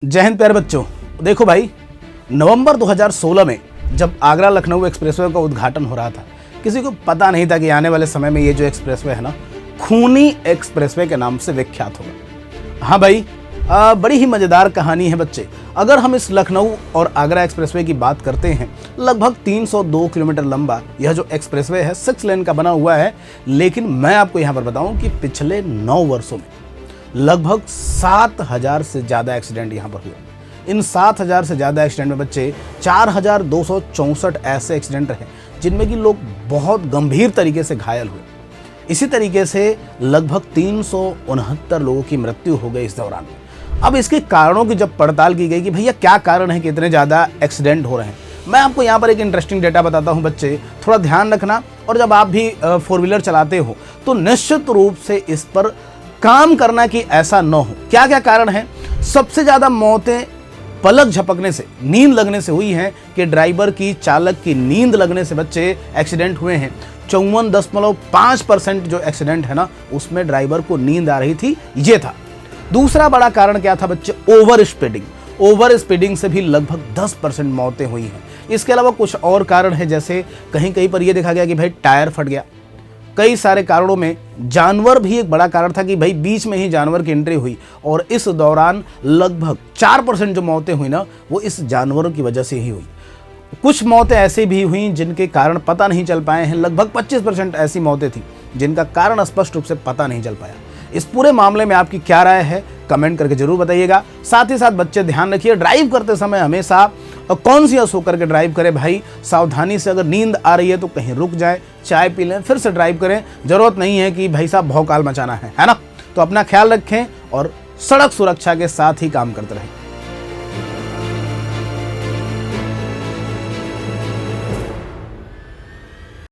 जय हिंद प्यारे बच्चों। देखो भाई, नवंबर 2016 में जब आगरा लखनऊ एक्सप्रेसवे का उद्घाटन हो रहा था, किसी को पता नहीं था कि आने वाले समय में ये जो एक्सप्रेसवे है ना, खूनी एक्सप्रेसवे के नाम से विख्यात होगा। हाँ भाई, बड़ी ही मज़ेदार कहानी है बच्चे। अगर हम इस लखनऊ और आगरा एक्सप्रेसवे की बात करते हैं, लगभग 302 किलोमीटर लंबा यह जो एक्सप्रेसवे है 6 लेन का बना हुआ है। लेकिन मैं आपको यहाँ पर बताऊँ कि पिछले 9 वर्षों में लगभग 7,000 से ज़्यादा एक्सीडेंट यहाँ पर हुए। इन 7,000 से ज़्यादा एक्सीडेंट में बच्चे 4,264 ऐसे एक्सीडेंट रहे जिनमें कि लोग बहुत गंभीर तरीके से घायल हुए। इसी तरीके से लगभग 369 लोगों की मृत्यु हो गई इस दौरान। अब इसके कारणों की जब पड़ताल की गई कि भैया क्या कारण है कि इतने ज़्यादा एक्सीडेंट हो रहे हैं, मैं आपको यहाँ पर एक इंटरेस्टिंग डेटा बताता हूँ बच्चे, थोड़ा ध्यान रखना। और जब आप भी 4 व्हीलर चलाते हो तो निश्चित रूप से इस पर काम करना कि ऐसा न हो। क्या क्या कारण है? सबसे ज़्यादा मौतें पलक झपकने से, नींद लगने से हुई हैं कि ड्राइवर की, चालक की नींद लगने से बच्चे एक्सीडेंट हुए हैं। 54.5% जो एक्सीडेंट है ना, उसमें ड्राइवर को नींद आ रही थी, ये था। दूसरा बड़ा कारण क्या था बच्चे? Over speeding. ओवर स्पीडिंग से भी लगभग 10% मौतें हुई हैं। इसके अलावा कुछ और कारण है, जैसे कहीं कहीं पर यह देखा गया कि भाई टायर फट गया। कई सारे कारणों में जानवर भी एक बड़ा कारण था कि भाई बीच में ही जानवर की एंट्री हुई, और इस दौरान लगभग 4% जो मौतें हुई ना, वो इस जानवरों की वजह से ही हुई। कुछ मौतें ऐसी भी हुई जिनके कारण पता नहीं चल पाए हैं। लगभग 25% ऐसी मौतें थी जिनका कारण स्पष्ट रूप से पता नहीं चल पाया। इस पूरे मामले में आपकी क्या राय है, कमेंट करके जरूर बताइएगा। साथ ही साथ बच्चे ध्यान रखिए, ड्राइव करते समय हमेशा कॉन्शियस होकर के ड्राइव करें भाई। सावधानी से, अगर नींद आ रही है तो कहीं रुक जाए, चाय पी लें, फिर से ड्राइव करें। जरूरत नहीं है कि भाई साहब भौकाल मचाना है ना। तो अपना ख्याल रखें और सड़क सुरक्षा के साथ ही काम करते रहें।